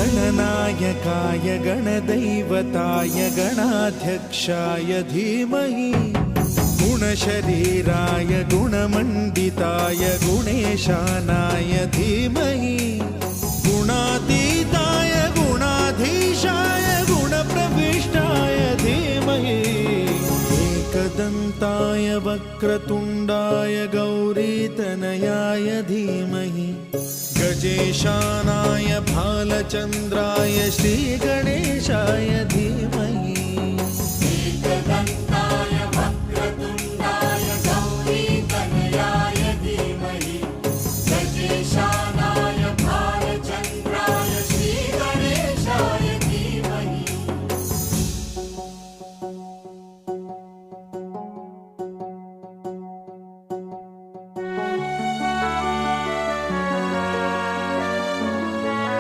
गणनायकाय गणदैवताय गणाध्यक्षाय धीमहि गुणशरीराय गुणमण्डिताय गुणेशानाय धीमहि गुणातीताय गुणाधीशाय गुणप्रविष्टाय धीमहि एकदन्ताय वक्रतुण्डाय गौरीतनयाय धीमहि गजेशानाय भालचन्द्राय श्रीगणेशाय धीमहि एकदन्ताय